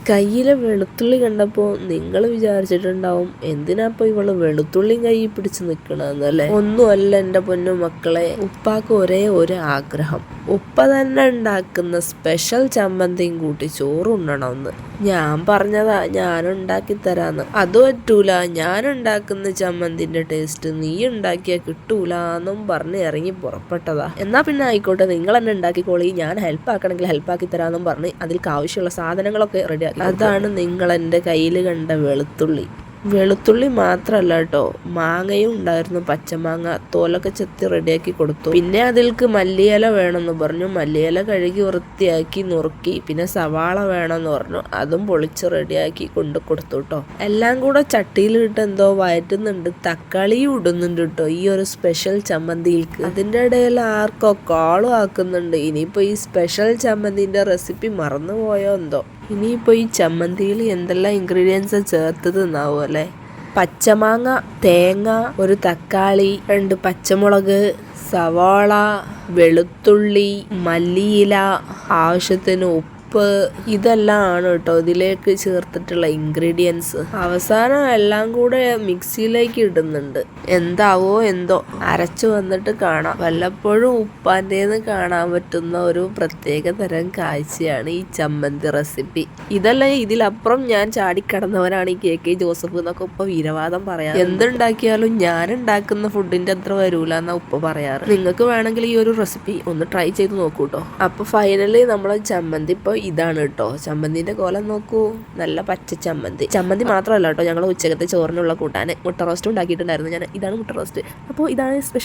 കയ്യിലെ വെളുത്തുള്ളി കണ്ടപ്പോൾ നിങ്ങൾ വിചാരിച്ചിട്ടുണ്ടാവും എന്തിനാപ്പോൾ ഇവള് വെളുത്തുള്ളിയും കൈ പിടിച്ച് നിൽക്കണമെന്നല്ലേ. ഒന്നുമല്ല എൻ്റെ പൊന്നു മക്കളെ, ഉപ്പാക്ക് ഒരേ ഒരു ആഗ്രഹം, ഉപ്പ തന്നെ ഉണ്ടാക്കുന്ന സ്പെഷ്യൽ ചമ്മന്തിയും കൂട്ടി ചോറുണ്ണണമെന്ന്. ഞാൻ പറഞ്ഞതാ ഞാനുണ്ടാക്കി തരാന്ന്. അത് പറ്റൂല, ഞാനുണ്ടാക്കുന്ന ചമ്മന്തിന്റെ ടേസ്റ്റ് നീ ഉണ്ടാക്കിയാൽ കിട്ടൂല എന്നും പറഞ്ഞ് ഇറങ്ങി പുറപ്പെട്ടതാ. എന്നാ പിന്നെ ആയിക്കോട്ടെ, നിങ്ങൾ തന്നെ ഉണ്ടാക്കിക്കോളി, ഞാൻ ഹെൽപ്പ് ആക്കണമെങ്കിൽ ഹെൽപ്പാക്കി തരാമെന്നും പറഞ്ഞ് അതിൽക്ക് ആവശ്യമുള്ള സാധനങ്ങളൊക്കെ റെഡിയാക്കി. അതാണ് നിങ്ങൾ എൻ്റെ കയ്യിൽ കണ്ട വെളുത്തുള്ളി. വെളുത്തുള്ളി മാത്രല്ല കേട്ടോ, മാങ്ങയും ഉണ്ടായിരുന്നു, പച്ചമാങ്ങ. തോലൊക്കെ ചെത്തി റെഡിയാക്കി കൊടുത്തു. പിന്നെ അതിൽക്ക് മല്ലിയില വേണമെന്ന് പറഞ്ഞു, മല്ലിയില കഴുകി വൃത്തിയാക്കി നുറുക്കി. പിന്നെ സവാള വേണമെന്ന് പറഞ്ഞു, അതും പൊളിച്ച് റെഡിയാക്കി കൊണ്ട് കൊടുത്തു കേട്ടോ. എല്ലാം കൂടെ ചട്ടിയിലിട്ട് എന്തോ വയറ്റുന്നുണ്ട്, തക്കാളിയും ഇടുന്നുണ്ട് കേട്ടോ ഈ ഒരു സ്പെഷ്യൽ ചമ്മന്തിയിൽക്ക്. അതിൻ്റെ ഇടയിൽ ആർക്കോ കോളും ആക്കുന്നുണ്ട്. ഇനിയിപ്പോൾ ഈ സ്പെഷ്യൽ ചമ്മന്തിൻ്റെ റെസിപ്പി മറന്നുപോയോ എന്തോ. ഇനിയിപ്പോൾ ഈ ചമ്മന്തിയിൽ എന്തെല്ലാം ഇൻഗ്രീഡിയൻസ് ചേർത്തത് എന്നാവും അല്ലേ. പച്ചമാങ്ങ, തേങ്ങ, ഒരു തക്കാളി, 2 പച്ചമുളക്, സവാള, വെളുത്തുള്ളി, മല്ലിയില, ആവശ്യത്തിന് ഉപ്പ്, ഇതെല്ലാം ആണ് കേട്ടോ ഇതിലേക്ക് ചേർത്തിട്ടുള്ള ഇൻഗ്രീഡിയൻസ്. അവസാനം എല്ലാം കൂടെ മിക്സിയിലേക്ക് ഇടുന്നുണ്ട്. എന്താവോ എന്തോ, അരച്ചു വന്നിട്ട് കാണാം. വല്ലപ്പോഴും ഉപ്പാൻ്റെന്ന് കാണാൻ പറ്റുന്ന ഒരു പ്രത്യേക തരം കാഴ്ചയാണ് ഈ ചമ്മന്തി റെസിപ്പി. ഇതല്ല, ഇതിലപ്പുറം ഞാൻ ചാടിക്കടന്നവനാണ് ഈ KK ജോസഫ് എന്നൊക്കെ ഉപ്പ വീരവാദം പറയാം. എന്തുണ്ടാക്കിയാലും ഞാൻ ഉണ്ടാക്കുന്ന ഫുഡിന്റെ അത്ര വരൂല എന്നാ ഉപ്പ പറയാറ്. നിങ്ങൾക്ക് വേണമെങ്കിൽ ഈ ഒരു റെസിപ്പി ഒന്ന് ട്രൈ ചെയ്ത് നോക്കൂ കേട്ടോ. അപ്പൊ ഫൈനലി നമ്മളെ ചമ്മന്തി ഇപ്പോൾ ഇതാണ് കേട്ടോ. ചമ്മന്തിന്റെ കോലം നോക്കൂ, നല്ല പച്ച ചമ്മന്തി. ചമ്മന്തി മാത്രമല്ല കേട്ടോ, ഞങ്ങൾ ഉച്ചക്കത്തെ ചോറിനുള്ള കൂട്ടാൻ മുട്ട റോസ്റ്റ് ഉണ്ടാക്കിയിട്ടുണ്ടായിരുന്നു ഞാൻ. ഇതാണ് മുട്ട റോസ്റ്റ്. അപ്പോൾ ഇതാണ് സ്പെഷ്യൽ.